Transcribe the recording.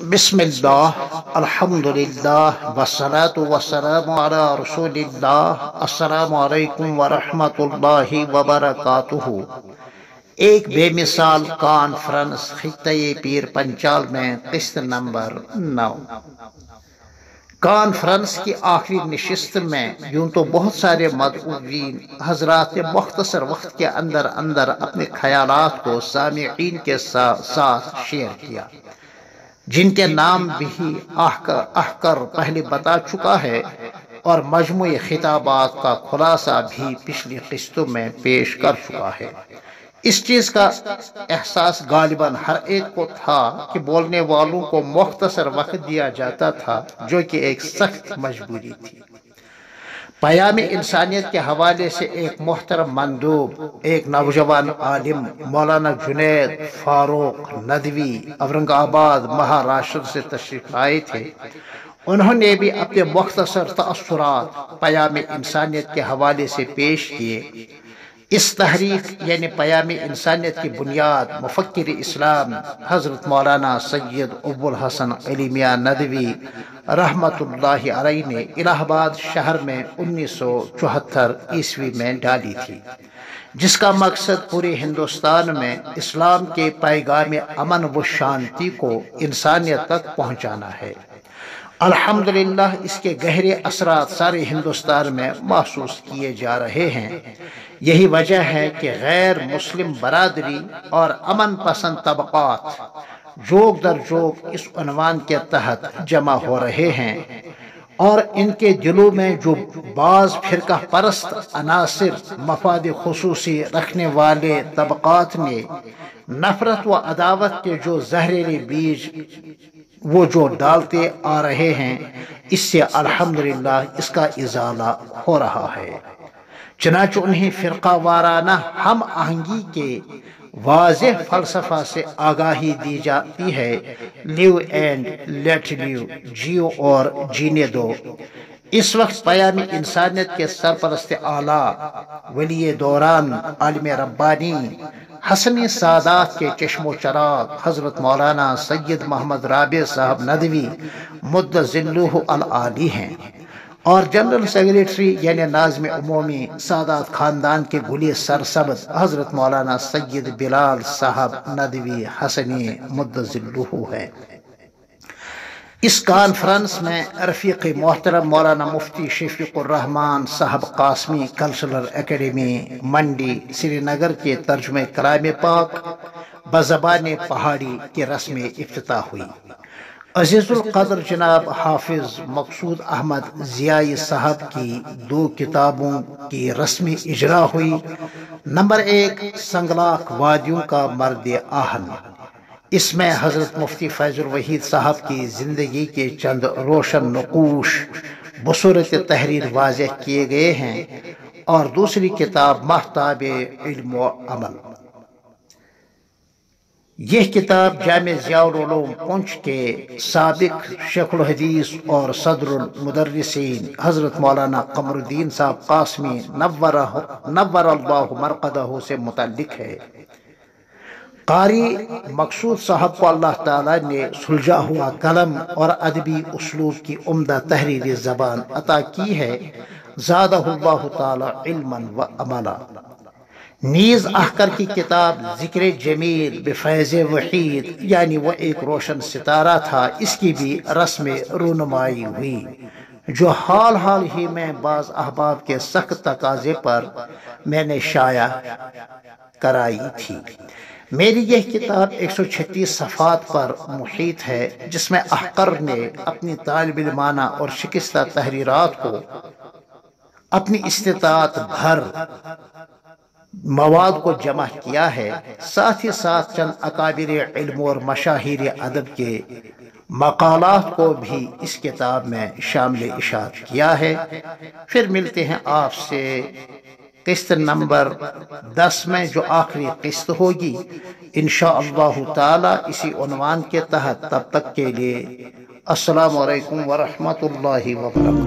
بسم اللہ الحمدللہ والصلاة والسلام علی رسول اللہ السلام علیکم ورحمۃ اللہ وبرکاتہ۔ ایک بے مثال کانفرنس خطہ پیر پنچال میں قسط نمبر 9۔ کانفرنس کی آخری نشست میں یوں تو بہت سارے مدعوین حضرات نے مختصر وقت کے اندر اپنے خیالات کو سامعین کے ساتھ شیئر کیا، جن کے نام بھی احکر پہلے بتا چکا ہے، اور مجموعی خطابات کا خلاصہ بھی پچھلی قسطوں میں پیش کر چکا ہے۔ اس چیز کا احساس غالباً ہر ایک کو تھا کہ بولنے والوں کو مختصر وقت دیا جاتا تھا، جو کہ ایک سخت مجبوری تھی۔ پیام انسانیت کے حوالے سے ایک محترم مندوب، ایک نوجوان عالم مولانا جنید فاروق ندوی اورنگ آباد مہاراشٹر سے تشریف لائے تھے۔ انہوں نے بھی اپنے مختصر تاثرات پیام انسانیت کے حوالے سے پیش کیے۔ اس تحریک یعنی پیام انسانیت کی بنیاد مفکر اسلام حضرت مولانا سید ابو الحسن علی میاں ندوی رحمت اللہ علیہ نے الہ آباد شہر میں 1974 عیسوی میں ڈالی تھی، جس کا مقصد پورے ہندوستان میں اسلام کے پیغام امن و شانتی کو انسانیت تک پہنچانا ہے۔ الحمدللہ اس کے گہرے اثرات سارے ہندوستان میں محسوس کیے جا رہے ہیں۔ یہی وجہ ہے کہ غیر مسلم برادری اور امن پسند طبقات جوگ در جوگ اس عنوان کے تحت جمع ہو رہے ہیں، اور ان کے دلوں میں جو بعض فرقہ پرست عناصر مفاد خصوصی رکھنے والے طبقات نے نفرت و عداوت کے جو زہریلے بیج وہ جو ڈالتے آ رہے ہیں، اس سے الحمدللہ اس کا ازالہ ہو رہا ہے۔ چنانچہ انہیں فرقہ وارانہ ہم آہنگی کے واضح فلسفہ سے آگاہی دی جاتی ہے، لیو اینڈ لیٹ لیو، جیو اور جینے دو۔ اس وقت پیام انسانیت کے سرپرست اعلیٰ ولی دوران عالم ربانی حسنی سادات کے چشم و چراغ حضرت مولانا سید محمد رابع صاحب ندوی مد ظلہ العالی ہیں، اور جنرل سیکریٹری یعنی ناظم عمومی سادات خاندان کے گلی سرسبز حضرت مولانا سید بلال صاحب ندوی حسنی مد ظلہ ہے۔ اس کانفرنس میں رفیق محترم مولانا مفتی شفیق الرحمان صاحب قاسمی کلچرل اکیڈمی منڈی سری نگر کے ترجمہ کلام پاک بزبان پہاڑی کی رسم افتتاح ہوئی۔ عزیز القدر جناب حافظ مقصود احمد ضیائی صاحب کی 2 کتابوں کی رسمی اجرا ہوئی۔ نمبر 1 سنگلاخ وادیوں کا مرد آہن۔ اس میں حضرت مفتی فیض الوحید صاحب کی زندگی کے چند روشن نقوش بصورت تحریر واضح کیے گئے ہیں، اور دوسری کتاب ماہتاب علم و عمل۔ یہ کتاب جامع ضیاء العلوم پونچھ کے سابق شیخ الحدیث اور صدر المدرسین حضرت مولانا قمر الدین صاحب قاسمی نور اللہ مرقدہ سے متعلق ہے۔ قاری مقصود صاحب کو اللہ تعالیٰ نے سلجھا ہوا قلم اور ادبی اسلوب کی عمدہ تحریری زبان عطا کی ہے، زادہ اللہ تعالیٰ علما و عملا۔ نیز احکر کی کتاب ذکر جمیل بفیض وحید یعنی وہ ایک روشن ستارہ تھا، اس کی بھی رسم رونمائی ہوئی، جو حال ہی میں بعض احباب کے سخت تقاضے پر میں نے شائع کرائی تھی۔ میری یہ کتاب 136 صفحات پر محیط ہے، جس میں احقر نے اپنی طالب علمانہ اور شکستہ تحریرات کو اپنی استطاعت بھر مواد کو جمع کیا ہے، ساتھ ہی ساتھ چند اکابر علم اور مشاہیر ادب کے مقالات کو بھی اس کتاب میں شامل اشاعت کیا ہے۔ پھر ملتے ہیں آپ سے قسط نمبر 10 میں، جو آخری قسط ہوگی انشاءاللہ تعالی اسی عنوان کے تحت۔ تب تک کے لیے السلام علیکم ورحمۃ اللہ وبرکاتہ۔